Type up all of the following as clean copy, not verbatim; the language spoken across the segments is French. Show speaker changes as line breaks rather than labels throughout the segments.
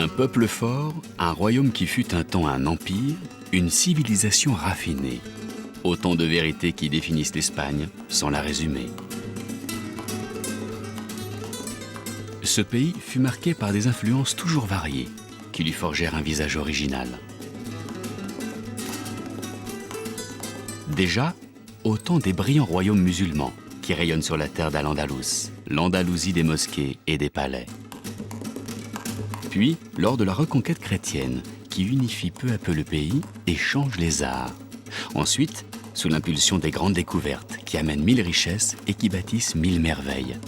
Un peuple fort, un royaume qui fut un temps un empire, une civilisation raffinée. Autant de vérités qui définissent l'Espagne sans la résumer. Ce pays fut marqué par des influences toujours variées, qui lui forgèrent un visage original. Déjà, au temps des brillants royaumes musulmans qui rayonnent sur la terre d'Al-Andalus, l'Andalousie des mosquées et des palais. Puis, lors de la reconquête chrétienne, qui unifie peu à peu le pays et change les arts. Ensuite, sous l'impulsion des grandes découvertes qui amènent 1000 richesses et qui bâtissent 1000 merveilles.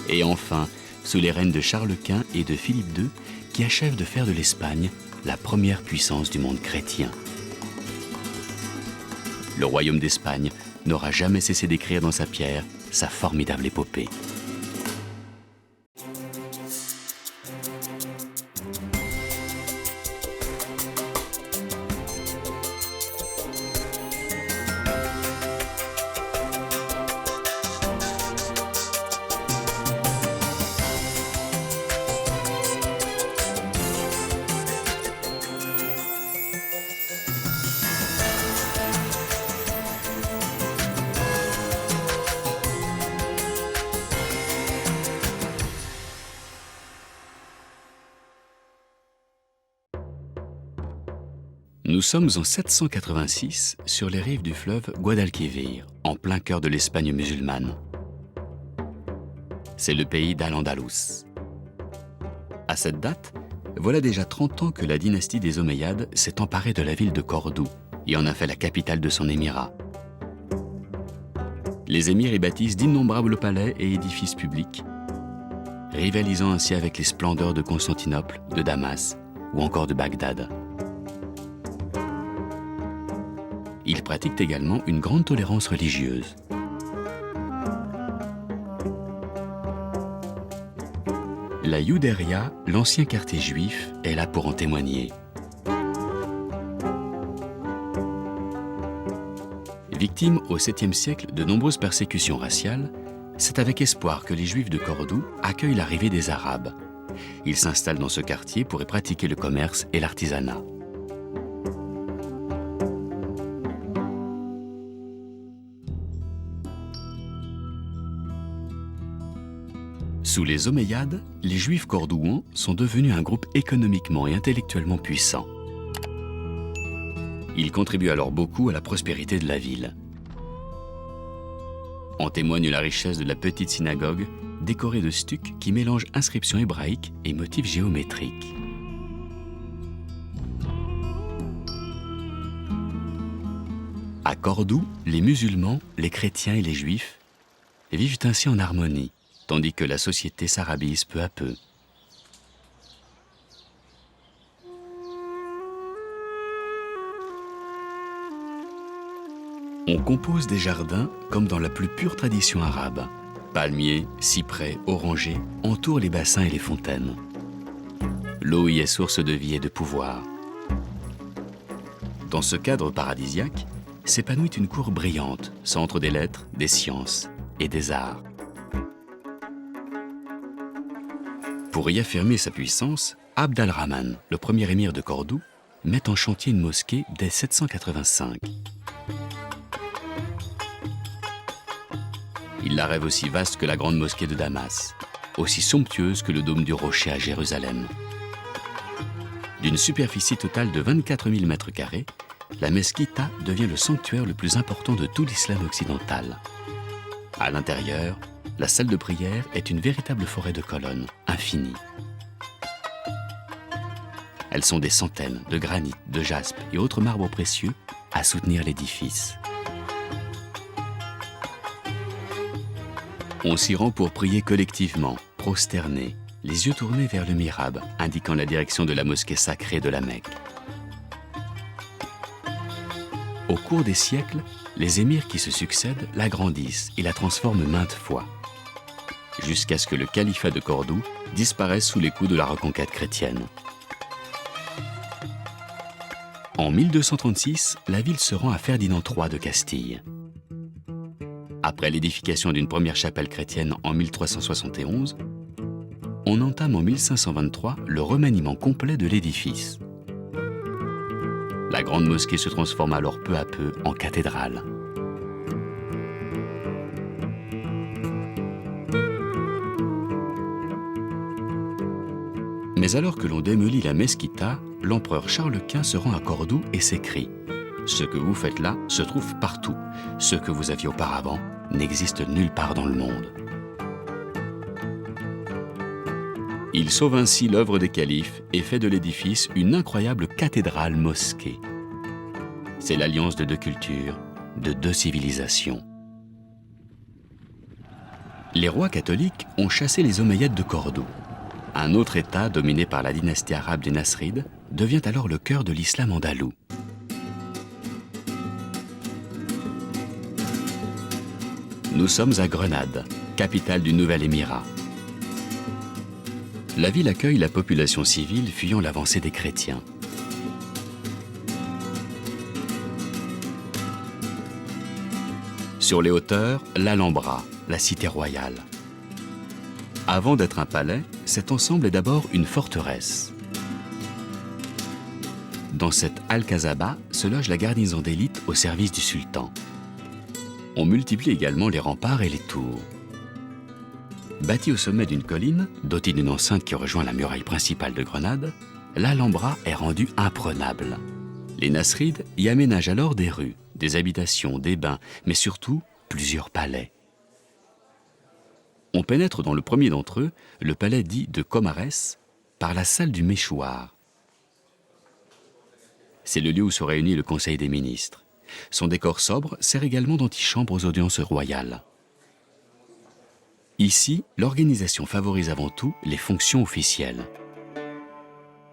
Et enfin, sous les règnes de Charles Quint et de Philippe II, qui achèvent de faire de l'Espagne la première puissance du monde chrétien. Le royaume d'Espagne n'aura jamais cessé d'écrire dans sa pierre sa formidable épopée. Nous sommes en 786 sur les rives du fleuve Guadalquivir, en plein cœur de l'Espagne musulmane. C'est le pays d'Al-Andalus. À cette date, voilà déjà 30 ans que la dynastie des Omeyyades s'est emparée de la ville de Cordoue et en a fait la capitale de son émirat. Les émirs y bâtissent d'innombrables palais et édifices publics, rivalisant ainsi avec les splendeurs de Constantinople, de Damas ou encore de Bagdad. Ils pratiquent également une grande tolérance religieuse. La Yuderia, l'ancien quartier juif, est là pour en témoigner. Victime au 7e siècle de nombreuses persécutions raciales, c'est avec espoir que les Juifs de Cordoue accueillent l'arrivée des Arabes. Ils s'installent dans ce quartier pour y pratiquer le commerce et l'artisanat. Sous les Omeyyades, les Juifs cordouans sont devenus un groupe économiquement et intellectuellement puissant. Ils contribuent alors beaucoup à la prospérité de la ville. En témoigne la richesse de la petite synagogue, décorée de stucs qui mélangent inscriptions hébraïques et motifs géométriques. À Cordoue, les musulmans, les chrétiens et les juifs vivent ainsi en harmonie, tandis que la société s'arabise peu à peu. On compose des jardins comme dans la plus pure tradition arabe. Palmiers, cyprès, orangers entourent les bassins et les fontaines. L'eau y est source de vie et de pouvoir. Dans ce cadre paradisiaque, s'épanouit une cour brillante, centre des lettres, des sciences et des arts. Pour y affirmer sa puissance, Abd al-Rahman, le premier émir de Cordoue, met en chantier une mosquée dès 785. Il la rêve aussi vaste que la grande mosquée de Damas, aussi somptueuse que le dôme du Rocher à Jérusalem. D'une superficie totale de 24 000 m², la Mesquita devient le sanctuaire le plus important de tout l'islam occidental. À l'intérieur, la salle de prière est une véritable forêt de colonnes, infinie. Elles sont des centaines de granit, de jaspe et autres marbres précieux à soutenir l'édifice. On s'y rend pour prier collectivement, prosterné, les yeux tournés vers le mihrab, indiquant la direction de la mosquée sacrée de la Mecque. Au cours des siècles, les émirs qui se succèdent l'agrandissent et la transforment maintes fois, jusqu'à ce que le califat de Cordoue disparaisse sous les coups de la reconquête chrétienne. En 1236, la ville se rend à Ferdinand III de Castille. Après l'édification d'une première chapelle chrétienne en 1371, on entame en 1523 le remaniement complet de l'édifice. La grande mosquée se transforme alors peu à peu en cathédrale. Mais alors que l'on démolit la mesquita, l'empereur Charles Quint se rend à Cordoue et s'écrie « Ce que vous faites là se trouve partout. Ce que vous aviez auparavant n'existe nulle part dans le monde. » Il sauve ainsi l'œuvre des califes et fait de l'édifice une incroyable cathédrale-mosquée. C'est l'alliance de deux cultures, de deux civilisations. Les rois catholiques ont chassé les Omeyyades de Cordoue. Un autre État, dominé par la dynastie arabe des Nasrides, devient alors le cœur de l'islam andalou. Nous sommes à Grenade, capitale du nouvel émirat. La ville accueille la population civile fuyant l'avancée des chrétiens. Sur les hauteurs, l'Alhambra, la cité royale. Avant d'être un palais, cet ensemble est d'abord une forteresse. Dans cette Alcazaba se loge la garnison d'élite au service du sultan. On multiplie également les remparts et les tours. Bâtie au sommet d'une colline, dotée d'une enceinte qui rejoint la muraille principale de Grenade, l'Alhambra est rendue imprenable. Les Nasrides y aménagent alors des rues, des habitations, des bains, mais surtout plusieurs palais. On pénètre dans le premier d'entre eux, le palais dit de Comares, par la salle du Méchouar. C'est le lieu où se réunit le Conseil des ministres. Son décor sobre sert également d'antichambre aux audiences royales. Ici, l'organisation favorise avant tout les fonctions officielles.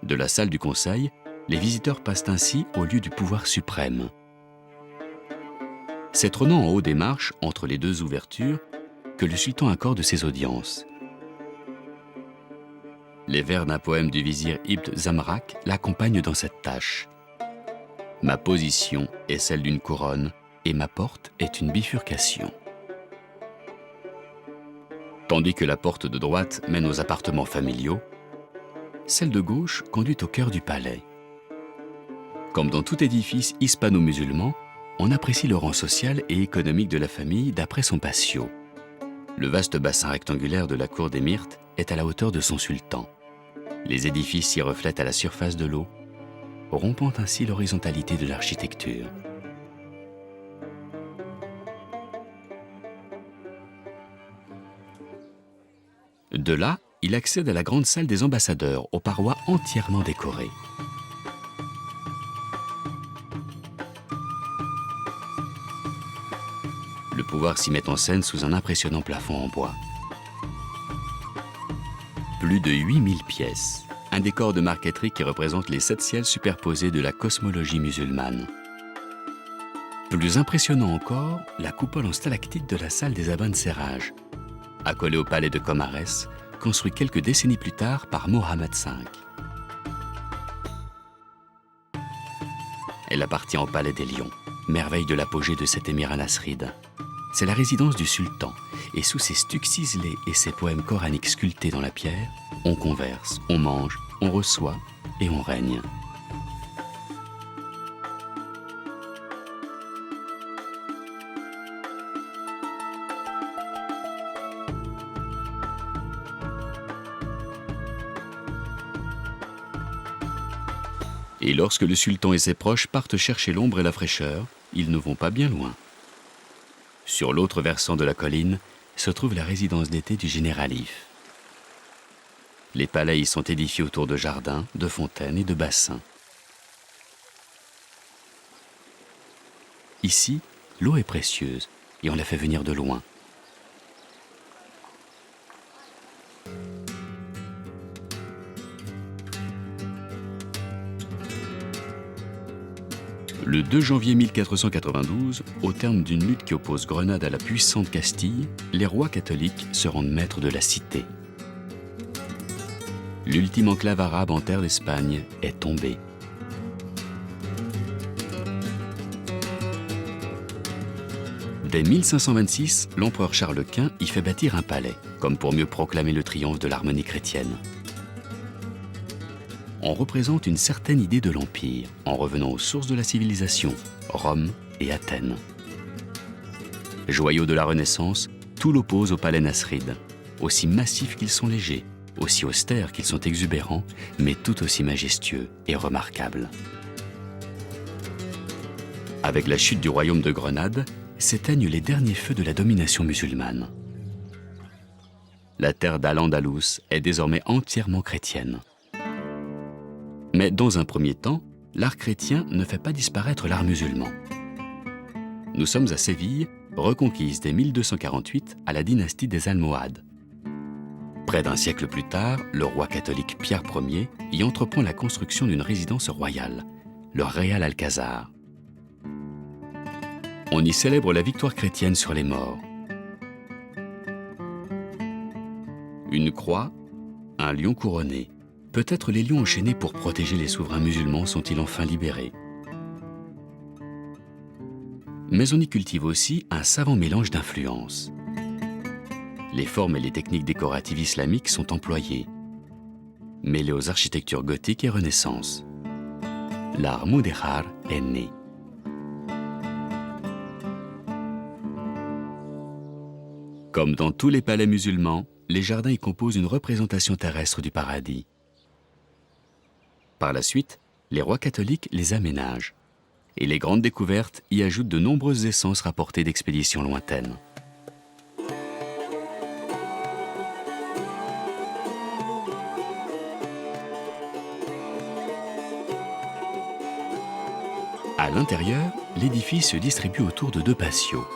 De la salle du Conseil, les visiteurs passent ainsi au lieu du pouvoir suprême. C'est trônant en haut des marches, entre les deux ouvertures, que le sultan accorde ses audiences. Les vers d'un poème du vizir Ibn Zamrak l'accompagnent dans cette tâche. Ma position est celle d'une couronne et ma porte est une bifurcation. Tandis que la porte de droite mène aux appartements familiaux, celle de gauche conduit au cœur du palais. Comme dans tout édifice hispano-musulman, on apprécie le rang social et économique de la famille d'après son patio. Le vaste bassin rectangulaire de la cour des Myrtes est à la hauteur de son sultan. Les édifices s'y reflètent à la surface de l'eau, rompant ainsi l'horizontalité de l'architecture. De là, il accède à la grande salle des ambassadeurs, aux parois entièrement décorées. Le pouvoir s'y met en scène sous un impressionnant plafond en bois. Plus de 8000 pièces, un décor de marqueterie qui représente les 7 ciels superposés de la cosmologie musulmane. Plus impressionnant encore, la coupole en stalactite de la salle des Abencerrages, accolée au palais de Comares, construit quelques décennies plus tard par Mohammed V. Elle appartient au palais des Lions, merveille de l'apogée de cet émirat nasride. C'est la résidence du sultan, et sous ses stucs ciselés et ses poèmes coraniques sculptés dans la pierre, on converse, on mange, on reçoit et on règne. Et lorsque le sultan et ses proches partent chercher l'ombre et la fraîcheur, ils ne vont pas bien loin. Sur l'autre versant de la colline se trouve la résidence d'été du généralif. Les palais y sont édifiés autour de jardins, de fontaines et de bassins. Ici, l'eau est précieuse et on la fait venir de loin. Le 2 janvier 1492, au terme d'une lutte qui oppose Grenade à la puissante Castille, les rois catholiques se rendent maîtres de la cité. L'ultime enclave arabe en terre d'Espagne est tombée. Dès 1526, l'empereur Charles Quint y fait bâtir un palais, comme pour mieux proclamer le triomphe de l'harmonie chrétienne. On représente une certaine idée de l'Empire, en revenant aux sources de la civilisation, Rome et Athènes. Joyaux de la Renaissance, tout l'oppose au palais nasride, aussi massifs qu'ils sont légers, aussi austères qu'ils sont exubérants, mais tout aussi majestueux et remarquables. Avec la chute du royaume de Grenade, s'éteignent les derniers feux de la domination musulmane. La terre d'Al-Andalus est désormais entièrement chrétienne. Mais dans un premier temps, l'art chrétien ne fait pas disparaître l'art musulman. Nous sommes à Séville, reconquise dès 1248 à la dynastie des Almohades. Près d'un siècle plus tard, le roi catholique Pierre Ier y entreprend la construction d'une résidence royale, le Real Alcázar. On y célèbre la victoire chrétienne sur les morts. Une croix, un lion couronné. Peut-être les lions enchaînés pour protéger les souverains musulmans sont-ils enfin libérés. Mais on y cultive aussi un savant mélange d'influences. Les formes et les techniques décoratives islamiques sont employées, mêlées aux architectures gothiques et Renaissance. L'art mudéjar est né. Comme dans tous les palais musulmans, les jardins y composent une représentation terrestre du paradis. Par la suite, les rois catholiques les aménagent, et les grandes découvertes y ajoutent de nombreuses essences rapportées d'expéditions lointaines. À l'intérieur, l'édifice se distribue autour de deux patios.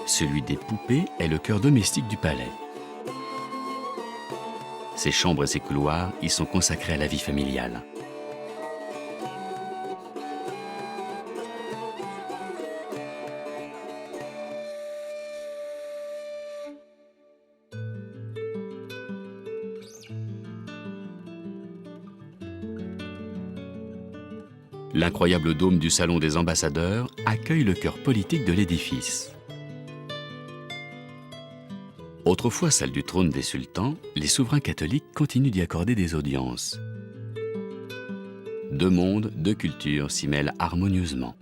Celui des poupées est le cœur domestique du palais. Ses chambres et ses couloirs y sont consacrés à la vie familiale. L'incroyable dôme du salon des ambassadeurs accueille le cœur politique de l'édifice. Autrefois salle du trône des sultans, les souverains catholiques continuent d'y accorder des audiences. Deux mondes, deux cultures s'y mêlent harmonieusement.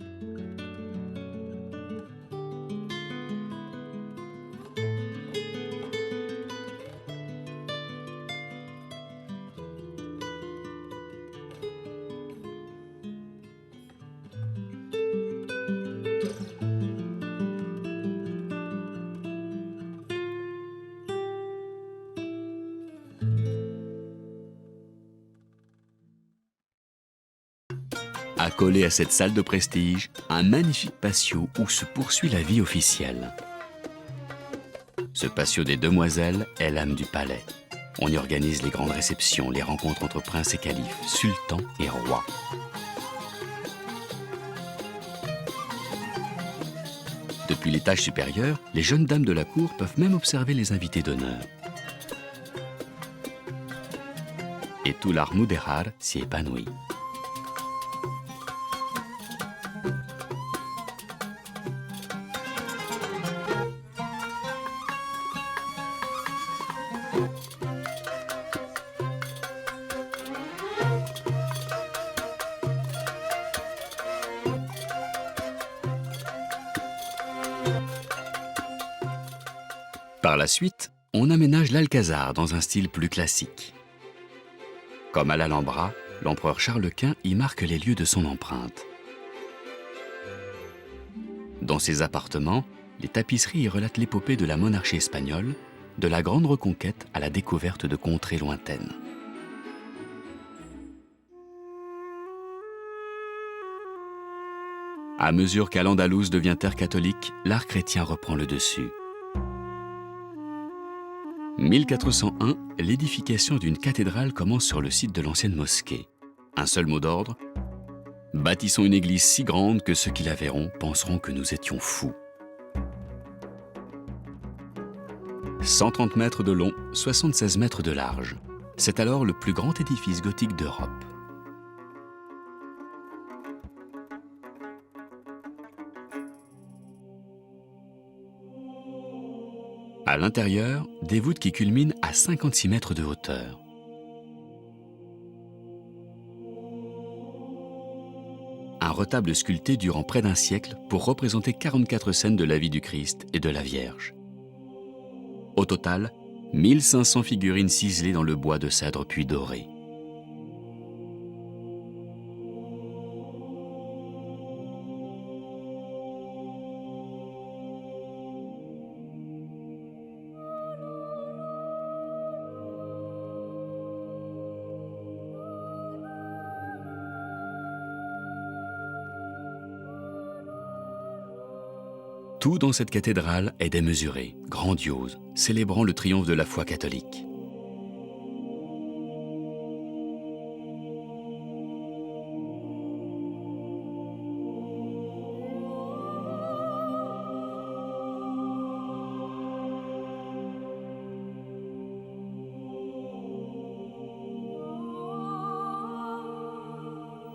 Accolé à cette salle de prestige, un magnifique patio où se poursuit la vie officielle. Ce patio des demoiselles est l'âme du palais. On y organise les grandes réceptions, les rencontres entre princes et califes, sultans et rois. Depuis l'étage supérieur, les jeunes dames de la cour peuvent même observer les invités d'honneur. Et tout l'art mudéjar s'y épanouit. Par la suite, on aménage l'Alcázar dans un style plus classique. Comme à l'Alhambra, l'empereur Charles Quint y marque les lieux de son empreinte. Dans ses appartements, les tapisseries y relatent l'épopée de la monarchie espagnole, de la Grande Reconquête à la découverte de contrées lointaines. À mesure qu'Al-Andalus devient terre catholique, l'art chrétien reprend le dessus. 1401, l'édification d'une cathédrale commence sur le site de l'ancienne mosquée. Un seul mot d'ordre: bâtissons une église si grande que ceux qui la verront penseront que nous étions fous. 130 mètres de long, 76 mètres de large. C'est alors le plus grand édifice gothique d'Europe. À l'intérieur, des voûtes qui culminent à 56 mètres de hauteur. Un retable sculpté durant près d'un siècle pour représenter 44 scènes de la vie du Christ et de la Vierge. Au total, 1500 figurines ciselées dans le bois de cèdre puis dorées. Tout dans cette cathédrale est démesuré, grandiose, célébrant le triomphe de la foi catholique.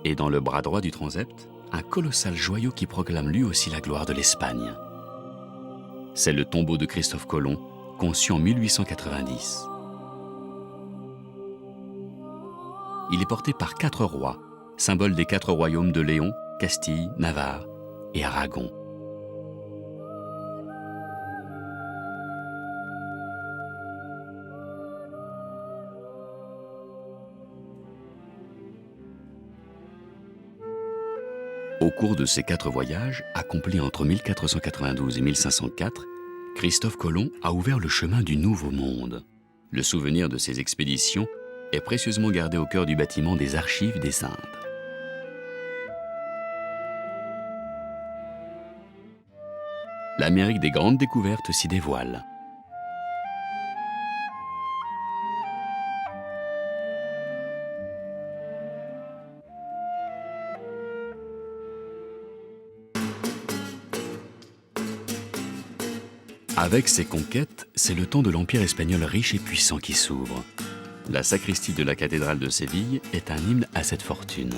Et dans le bras droit du transept, un colossal joyau qui proclame lui aussi la gloire de l'Espagne. C'est le tombeau de Christophe Colomb, conçu en 1890. Il est porté par 4 rois, symbole des 4 royaumes de Léon, Castille, Navarre et Aragon. Au cours de ces 4 voyages, accomplis entre 1492 et 1504, Christophe Colomb a ouvert le chemin du Nouveau Monde. Le souvenir de ces expéditions est précieusement gardé au cœur du bâtiment des Archives des Indes. L'Amérique des grandes découvertes s'y dévoile. Avec ses conquêtes, c'est le temps de l'Empire espagnol riche et puissant qui s'ouvre. La sacristie de la cathédrale de Séville est un hymne à cette fortune.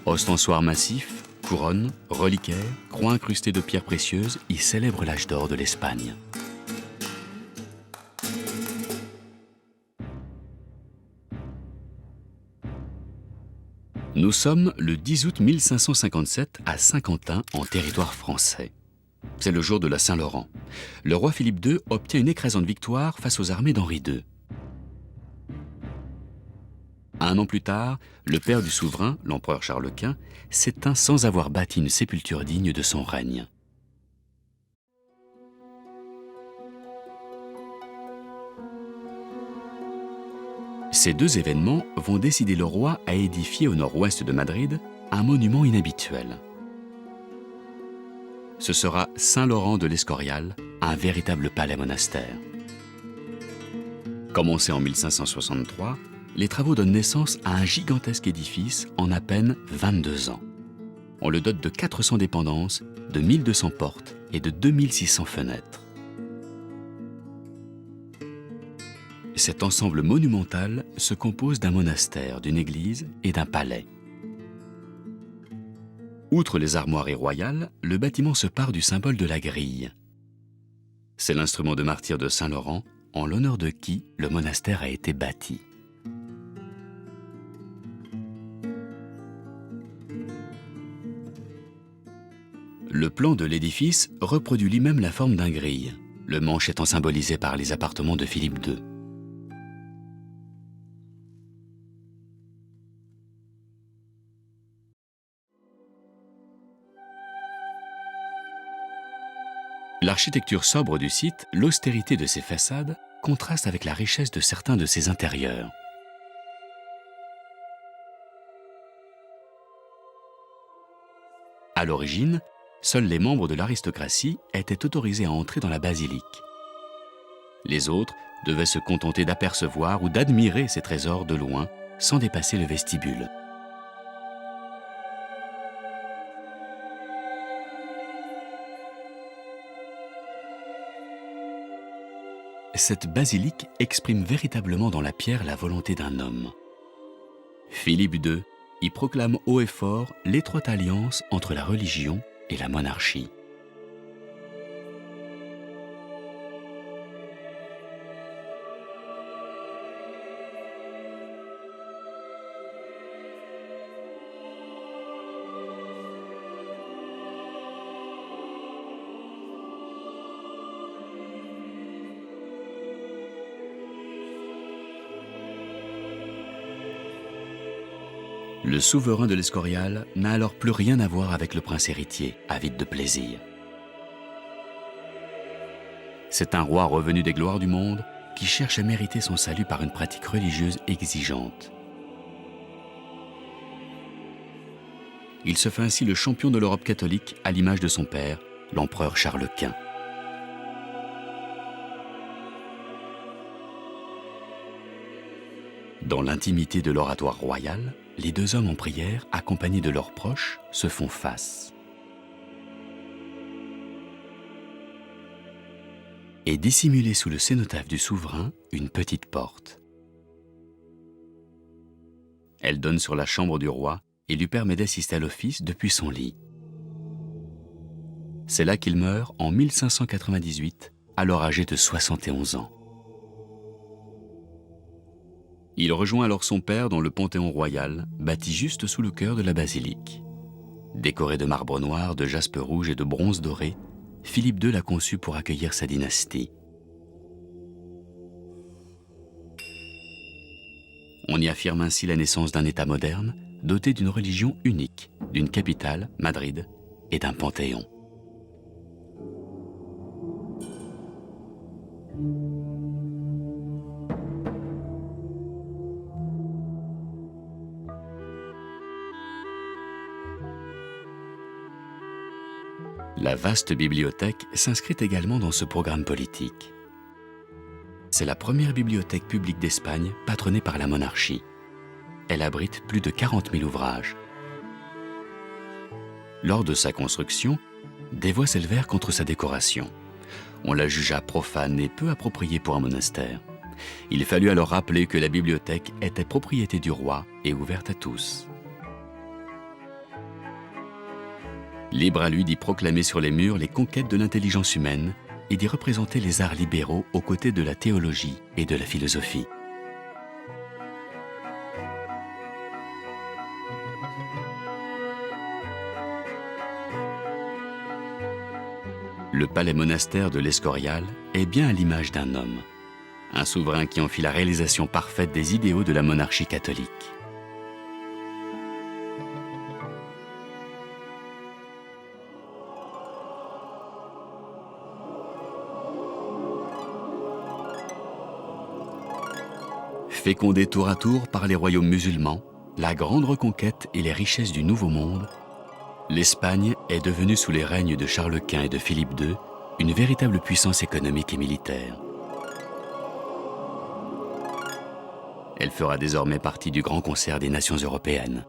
Ostensoirs massifs, couronnes, reliquaires, croix incrustées de pierres précieuses y célèbrent l'âge d'or de l'Espagne. Nous sommes le 10 août 1557 à Saint-Quentin, en territoire français. C'est le jour de la Saint-Laurent. Le roi Philippe II obtient une écrasante victoire face aux armées d'Henri II. Un an plus tard, le père du souverain, l'empereur Charles Quint, s'éteint sans avoir bâti une sépulture digne de son règne. Ces 2 événements vont décider le roi à édifier au nord-ouest de Madrid un monument inhabituel. Ce sera Saint-Laurent de l'Escorial, un véritable palais-monastère. Commencé en 1563, les travaux donnent naissance à un gigantesque édifice en à peine 22 ans. On le dote de 400 dépendances, de 1200 portes et de 2600 fenêtres. Cet ensemble monumental se compose d'un monastère, d'une église et d'un palais. Outre les armoiries royales, le bâtiment se pare du symbole de la grille. C'est l'instrument de martyr de Saint-Laurent, en l'honneur de qui le monastère a été bâti. Le plan de l'édifice reproduit lui-même la forme d'un grille, le manche étant symbolisé par les appartements de Philippe II. L'architecture sobre du site, l'austérité de ses façades, contraste avec la richesse de certains de ses intérieurs. À l'origine, seuls les membres de l'aristocratie étaient autorisés à entrer dans la basilique. Les autres devaient se contenter d'apercevoir ou d'admirer ces trésors de loin, sans dépasser le vestibule. Cette basilique exprime véritablement dans la pierre la volonté d'un homme. Philippe II y proclame haut et fort l'étroite alliance entre la religion et la monarchie. Le souverain de l'Escorial n'a alors plus rien à voir avec le prince héritier, avide de plaisir. C'est un roi revenu des gloires du monde qui cherche à mériter son salut par une pratique religieuse exigeante. Il se fait ainsi le champion de l'Europe catholique à l'image de son père, l'empereur Charles Quint. Dans l'intimité de l'oratoire royal, les deux hommes en prière, accompagnés de leurs proches, se font face. Et dissimulée sous le cénotaphe du souverain, une petite porte. Elle donne sur la chambre du roi et lui permet d'assister à l'office depuis son lit. C'est là qu'il meurt en 1598, alors âgé de 71 ans. Il rejoint alors son père dans le Panthéon royal, bâti juste sous le chœur de la basilique. Décoré de marbre noir, de jaspe rouge et de bronze doré, Philippe II l'a conçu pour accueillir sa dynastie. On y affirme ainsi la naissance d'un État moderne, doté d'une religion unique, d'une capitale, Madrid, et d'un panthéon. La vaste bibliothèque s'inscrit également dans ce programme politique. C'est la première bibliothèque publique d'Espagne patronnée par la monarchie. Elle abrite plus de 40 000 ouvrages. Lors de sa construction, des voix s'élevèrent contre sa décoration. On la jugea profane et peu appropriée pour un monastère. Il fallut alors rappeler que la bibliothèque était propriété du roi et ouverte à tous. Libre à lui d'y proclamer sur les murs les conquêtes de l'intelligence humaine et d'y représenter les arts libéraux aux côtés de la théologie et de la philosophie. Le palais monastère de l'Escorial est bien à l'image d'un homme, un souverain qui en fit la réalisation parfaite des idéaux de la monarchie catholique. Fécondée tour à tour par les royaumes musulmans, la grande reconquête et les richesses du Nouveau Monde, l'Espagne est devenue sous les règnes de Charles Quint et de Philippe II une véritable puissance économique et militaire. Elle fera désormais partie du Grand Concert des Nations européennes.